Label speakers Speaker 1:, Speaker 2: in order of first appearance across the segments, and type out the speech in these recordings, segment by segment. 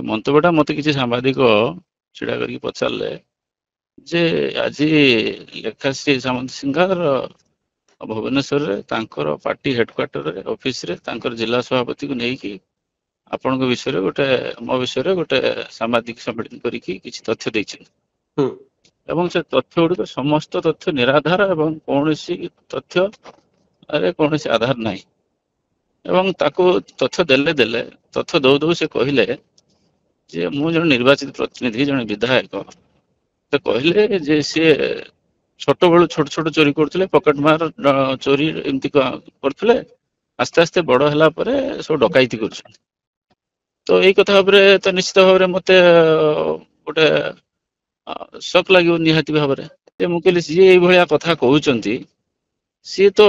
Speaker 1: ମନ୍ତବ୍ୟଟା ମତେ କିଛି ସାମ୍ବାଦିକ ଛିଡା କରିକି ପଚାରିଲେ ଯେ ଆଜି ଲେଖାଶ୍ରୀ ସାମନ୍ତ ସିଂହାର ଭୁବନେଶ୍ୱରରେ ତାଙ୍କର ପାର୍ଟି ହେଡକ୍ୱାର୍ଟରରେ ଅଫିସରେ ତାଙ୍କର ଜିଲ୍ଲା ସଭାପତିକୁ ନେଇକି ଆପଣଙ୍କ ବିଷୟରେ ମୋ ବିଷୟରେ ଗୋଟେ ସାମ୍ବାଦିକ ସମ୍ମିଳନୀ କରିକି କିଛି ତଥ୍ୟ ଦେଇଛନ୍ତି ଏବଂ ସେ ତଥ୍ୟ ଗୁଡିକ ସମସ୍ତ ତଥ୍ୟ ନିରାଧାର ଏବଂ କୌଣସି ତଥ୍ୟରେ କୌଣସି ଆଧାର ନାହିଁ ଏବଂ ତାକୁ ତଥ୍ୟ ଦେଲେ ତଥ୍ୟ ଦଉ ସେ କହିଲେ ଯେ ମୁଁ ଜଣେ ନିର୍ବାଚିତ ପ୍ରତିନିଧି ଜଣେ ବିଧାୟକ ସେ କହିଲେ ଯେ ସିଏ ଛୋଟବେଳୁ ଛୋଟ ଛୋଟ ଚୋରି କରୁଥିଲେ ପକେଟ ମାର ଚୋରି ଏମିତି କରୁଥିଲେ ଆସ୍ତେ ଆସ୍ତେ ବଡ ହେଲା ପରେ ସବୁ ଡକାୟତି କରୁଛନ୍ତି। ତ ଏଇ କଥା ଉପରେ ତ ନିଶ୍ଚିତ ଭାବରେ ମତେ ଗୋଟେ ଶକ୍ ଲାଗିବ ନିହାତି ଭାବରେ। ମୁଁ କହିଲି ସିଏ ଏଇଭଳିଆ କଥା କହୁଛନ୍ତି ସିଏ ତ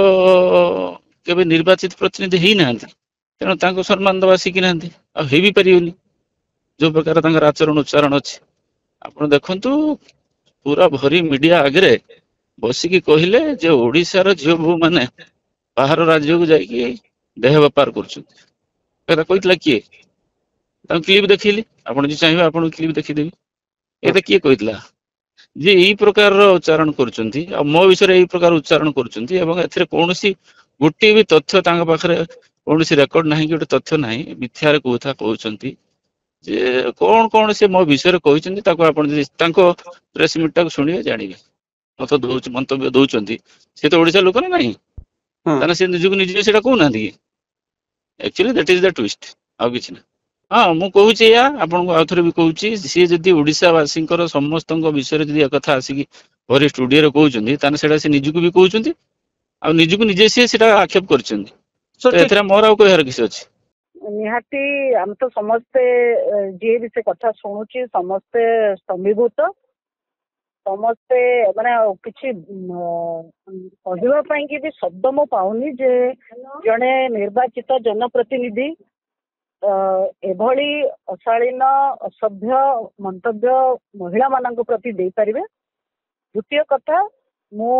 Speaker 1: କେବେ ନିର୍ବାଚିତ ପ୍ରତିନିଧି ହେଇନାହାନ୍ତି ତେଣୁ ତାଙ୍କୁ ସମ୍ମାନ ଦେବା ଶିଖିନାହାନ୍ତି ଆଉ ହେଇ ବି ପାରିବେନି ଯୋଉ ପ୍ରକାର ତାଙ୍କର ଆଚରଣ ଉଚ୍ଚାରଣ ଅଛି। ଆପଣ ଦେଖନ୍ତୁ ପୁରା ଭରି ମିଡିଆ ଆଗରେ ବସିକି କହିଲେ ଯେ ଓଡିଶାର ଝିଅ ବୋହୂ ମାନେ ବାହାର ରାଜ୍ୟକୁ ଯାଇକି ଦେହ ବେପାର କରୁଛନ୍ତି। କଥା କହିଥିଲା କିଏ? ତାଙ୍କୁ କ୍ଲିପ ଦେଖେଇଲି, ଆପଣ ଯଦି ଚାହିଁବେ ଆପଣଙ୍କୁ କ୍ଲିପ ଦେଖିଦେବି। ଏଇଟା କିଏ କହିଥିଲା ଯେ ଏଇ ପ୍ରକାରର ଉଚ୍ଚାରଣ କରୁଛନ୍ତି ଆଉ ମୋ ବିଷୟରେ ଏଇ ପ୍ରକାର ଉଚ୍ଚାରଣ କରୁଛନ୍ତି ଏବଂ ଏଥିରେ କୌଣସି ଗୋଟିଏ ବି ତଥ୍ୟ ତାଙ୍କ ପାଖରେ କୌଣସି ରେକର୍ଡ ନାହିଁ କି ଗୋଟେ ତଥ୍ୟ ନାହିଁ ମିଥ୍ୟାରେ କଥା କହୁଛନ୍ତି ଯେ କଣ ସେ ମୋ ବିଷୟରେ କହିଛନ୍ତି ତାକୁ ଆପଣ ଯଦି ତାଙ୍କ ପ୍ରେସ ମିଟ୍ ଟାକୁ ଶୁଣିବେ ଜାଣିବେ। ମନ୍ତବ୍ୟ ଦଉଛନ୍ତି ସେ ତ ଓଡିଶା ଲୋକ ନା ନାହିଁ ତାହେଲେ ସେ ନିଜକୁ ନିଜେ ସେଇଟା କହୁନାହାନ୍ତି କି? Actually that is the twist ଆଉ କିଛି ନା। ହଁ ମୁଁ କହୁଛି ଏଇଆ ଆପଣଙ୍କୁ ଆଉ ଥରେ ବି କହୁଛି ସିଏ ଯଦି ଓଡିଶାବାସୀଙ୍କର ସମସ୍ତଙ୍କ ବିଷୟରେ ଯଦି ଏକଥା ଆସିକି ଘରେ ଷ୍ଟୁଡିଓରେ କହୁଛନ୍ତି ତାହେଲେ ସେଇଟା ସେ ନିଜକୁ ବି କହୁଛନ୍ତି ଆଉ ନିଜକୁ ନିଜେ ସିଏ ସେଇଟା ଆକ୍ଷେପ କରିଛନ୍ତି। ତ ଏଥିରେ ମୋର ଆଉ କହିବାର କିଛି ଅଛି?
Speaker 2: ନିହାତି ଆମେ ତ ସମସ୍ତେ ଯିଏ ବି ସେ କଥା ଶୁଣୁଛି ସମସ୍ତେ ସ୍ତମ୍ଭୀଭୂତ, ସମସ୍ତେ ମାନେ କିଛି କହିବା ପାଇଁ କି ବି ଶବ୍ଦ ମୁଁ ପାଉନି ଯେ ଜଣେ ନିର୍ବାଚିତ ଜନପ୍ରତିନିଧି ଏଭଳି ଅଶାଳୀନ ଅସଭ୍ୟ ମନ୍ତବ୍ୟ ମହିଳା ମାନଙ୍କ ପ୍ରତି ଦେଇପାରିବେ। ଦ୍ୱିତୀୟ କଥା, ମୁଁ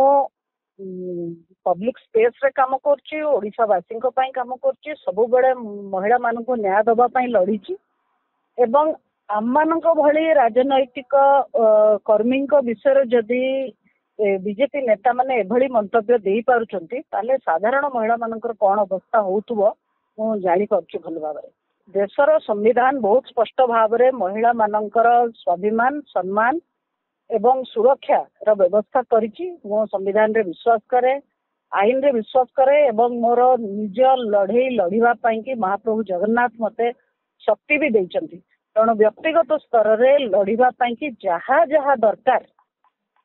Speaker 2: ପବ୍ଲିକ ସ୍ପେସ ରେ କାମ କରୁଛି, ଓଡିଶାବାସୀଙ୍କ ପାଇଁ କାମ କରୁଛି, ସବୁବେଳେ ମହିଳା ମାନଙ୍କୁ ନ୍ୟାୟ ଦେବା ପାଇଁ ଲଢିଛି ଏବଂ ଆମମାନଙ୍କ ଭଳି ରାଜନୈତିକ କର୍ମୀଙ୍କ ବିଷୟରେ ଯଦି ବିଜେପି ନେତା ମାନେ ଏଭଳି ମନ୍ତବ୍ୟ ଦେଇପାରୁଛନ୍ତି ତାହେଲେ ସାଧାରଣ ମହିଳା ମାନଙ୍କର କଣ ଅବସ୍ଥା ହଉଥିବ ମୁଁ ଜାଣିପାରୁଛି ଭଲ ଭାବରେ। ଦେଶର ସମ୍ବିଧାନ ବହୁତ ସ୍ପଷ୍ଟ ଭାବରେ ମହିଳା ମାନଙ୍କର ସ୍ୱାଭିମାନ, ସମ୍ମାନ ଏବଂ ସୁରକ୍ଷାର ବ୍ୟବସ୍ଥା କରିଛି। ମୁଁ ସମ୍ବିଧାନରେ ବିଶ୍ୱାସ କରେ, ଆଇନରେ ବିଶ୍ୱାସ କରେ ଏବଂ ମୋର ନିଜ ଲଢେଇ ଲଢିବା ପାଇଁ କି ମହାପ୍ରଭୁ ଜଗନ୍ନାଥ ମତେ ଶକ୍ତି ବି ଦେଇଛନ୍ତି। ତେଣୁ ବ୍ୟକ୍ତିଗତ ସ୍ତରରେ ଲଢିବା ପାଇଁ କି ଯାହା ଯାହା ଦରକାର,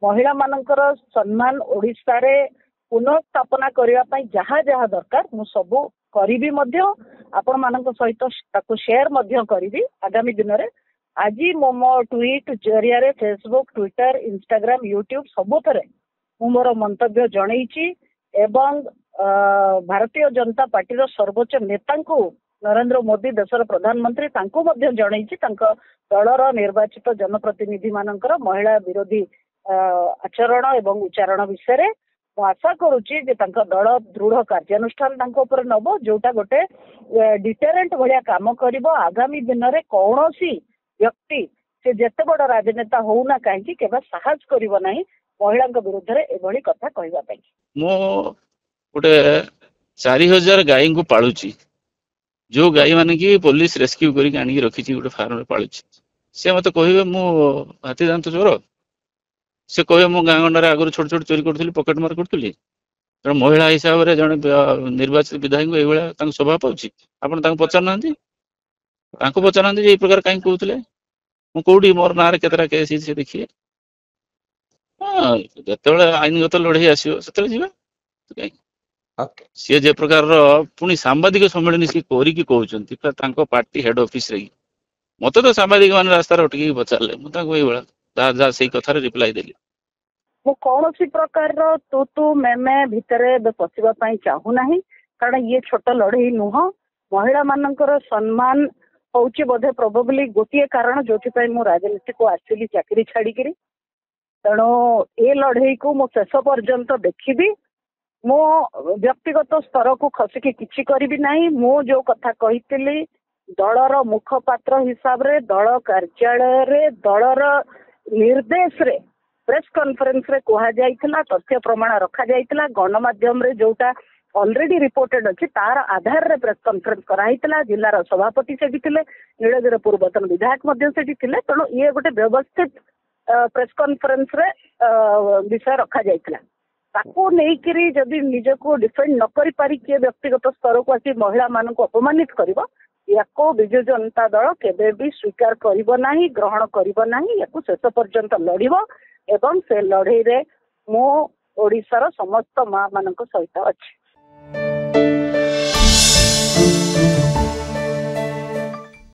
Speaker 2: ମହିଳା ମାନଙ୍କର ସମ୍ମାନ ଓଡିଶାରେ ପୁନଃସ୍ଥାପନା କରିବା ପାଇଁ ଯାହା ଯାହା ଦରକାର ମୁଁ ସବୁ କରିବି ମଧ୍ୟ, ଆପଣ ମାନଙ୍କ ସହିତ ତାକୁ ସେୟାର ମଧ୍ୟ କରିବି ଆଗାମୀ ଦିନରେ। ଆଜି ମୁଁ ମୋ ଟ୍ୱିଟ୍ ଜରିଆରେ ଫେସବୁକ୍, ଟ୍ୱିଟର, ଇନଷ୍ଟାଗ୍ରାମ, ୟୁଟ୍ୟୁବ ସବୁଥିରେ ମୁଁ ମୋର ମନ୍ତବ୍ୟ ଜଣେଇଛି ଏବଂ ଭାରତୀୟ ଜନତା ପାର୍ଟିର ସର୍ବୋଚ୍ଚ ନେତାଙ୍କୁ ନରେନ୍ଦ୍ର ମୋଦି ଦେଶର ପ୍ରଧାନମନ୍ତ୍ରୀ ତାଙ୍କୁ ମଧ୍ୟ ଜଣେଇଛି ତାଙ୍କ ଦଳର ନିର୍ବାଚିତ ଜନପ୍ରତିନିଧି ମାନଙ୍କର ମହିଳା ବିରୋଧୀ ଆଚରଣ ଏବଂ ଉଚ୍ଚାରଣ ବିଷୟରେ। ମୁଁ ଆଶା କରୁଛି ଯେ ତାଙ୍କ ଦଳ ଦୃଢ କାର୍ଯ୍ୟାନୁଷ୍ଠାନ ତାଙ୍କ ଉପରେ ନବ, ଯୋଉଟା ଗୋଟେ ଡିଟରେଣ୍ଟ ଭଳିଆ କାମ କରିବ। ଆଗାମୀ ଦିନରେ କୌଣସି ବ୍ୟକ୍ତି ସେ ଯେତେ ବଡ ରାଜନେତା ହଉନା କାହିଁକି କେବେ ସାହସ କରିବ ନାହିଁ ମହିଳାଙ୍କ ବିରୁଦ୍ଧରେ ଏଭଳି କଥା କହିବା ପାଇଁ।
Speaker 1: ମୁଁ ଗୋଟେ 4000 ଗାଈଙ୍କୁ ପାଳୁଛି, ଯୋଉ ଗାଈ ମାନେ କି ପୋଲିସ ରେସ୍କ୍ୟୁ କରିକି ଆଣିକି ରଖିଛି ଗୋଟେ ଫାର୍ମରେ ପାଳୁଛି। ସେ ମତେ କହିବେ ମୁଁ ହାତୀ ଦାନ୍ତ ଚୋର, ସେ କହିବେ ମୁଁ ଗାଁ ଗଣ୍ଡାରେ ଆଗରୁ ଛୋଟ ଛୋଟ ଚୋରି କରୁଥିଲି, ପକେଟ ମାର କରୁଥିଲି। ତେଣୁ ମହିଳା ହିସାବରେ ଜଣେ ନିର୍ବାଚିତ ବିଧାୟକଙ୍କୁ ଏଇଭଳିଆ ତାଙ୍କୁ ସ୍ୱଭାବ ପାଉଛି। ଆପଣ ତାଙ୍କୁ ପଚାରୁନାହାନ୍ତି ଯେ ଏଇ ପ୍ରକାର କାହିଁକି କହୁଥିଲେ। ମୁଁ କୋଉଠି ମୋର ନାଁରେ କେତେଟା କେସ୍ ହେଇଛି ସେ ଦେଖିବେ। ହଁ, ଯେତେବେଳେ ଆଇନଗତ ଲଢେଇ ଆସିବ ସେତେବେଳେ ଯିବା। ସିଏ ଯେ ପ୍ରକାରର ପୁଣି ସାମ୍ବାଦିକ ସମ୍ମିଳନୀ ସିଏ କରିକି କହୁଛନ୍ତି ତାଙ୍କ ପାର୍ଟି ହେଡ ଅଫିସରେ। ମତେ ତ ସାମ୍ବାଦିକ ମାନେ ରାସ୍ତାରେ ଅଟକିକି ପଚାରିଲେ, ମୁଁ ତାଙ୍କୁ ଏଇଭଳିଆ ଯାହା ସେଇ କଥାରେ ରିପ୍ଲାଏ ଦେଲି।
Speaker 2: ମୁଁ କୌଣସି ପ୍ରକାରର ତୁ ମେ ଭିତରେ ଏବେ ପଶିବା ପାଇଁ ଚାହୁଁନାହିଁ, କାରଣ ଇଏ ଛୋଟ ଲଢେଇ ନୁହଁ। ମହିଳା ମାନଙ୍କର ସମ୍ମାନ ହଉଛି ବୋଧେ ପ୍ରୋବାବଲି ଗୋଟିଏ କାରଣ ଯୋଉଥିପାଇଁ ମୁଁ ରାଜନୀତିକୁ ଆସିଲି ଚାକିରି ଛାଡିକିରି। ତେଣୁ ଏ ଲଢେଇକୁ ମୁଁ ଶେଷ ପର୍ଯ୍ୟନ୍ତ ଦେଖିବି। ମୁଁ ବ୍ୟକ୍ତିଗତ ସ୍ତରକୁ ଖସିକି କିଛି କରିବି ନାହିଁ। ମୁଁ ଯୋଉ କଥା କହିଥିଲି दलर मुखपात्र हिसाब रे दल कार्यालय रे दलर निर्देश रे प्रेस कॉन्फ्रेंस रे कहा जाइथिला तथ्य प्रमाण रखा जाइथिला गणमाध्यम रे जोटा ऑलरेडी रिपोर्टेड अछि तार आधार रे प्रेस कॉन्फ्रेंस कराइथिला जिल्लार सभापति सेठी थिले नीलगिरी पूर्वतन विधायक मध्ये सेठी थिले तेणु ये गोटे व्यवस्थित प्रेस कॉन्फ्रेंस रे विषय रखा जाइथिला ताको नेइकिरी जदि निजको डिफेंड न करि पारि के व्यक्तिगत स्तर को आसी महिला मान को अपमानित करिवो याको विजु जनता दल केबे भी स्वीकार करिवो नाही ग्रहण करिवो नाही याको शेष पर्यंत लड़िवो एवं से लड़ाई रे मो ओडिशार समस्त मां मानक सहित अछि।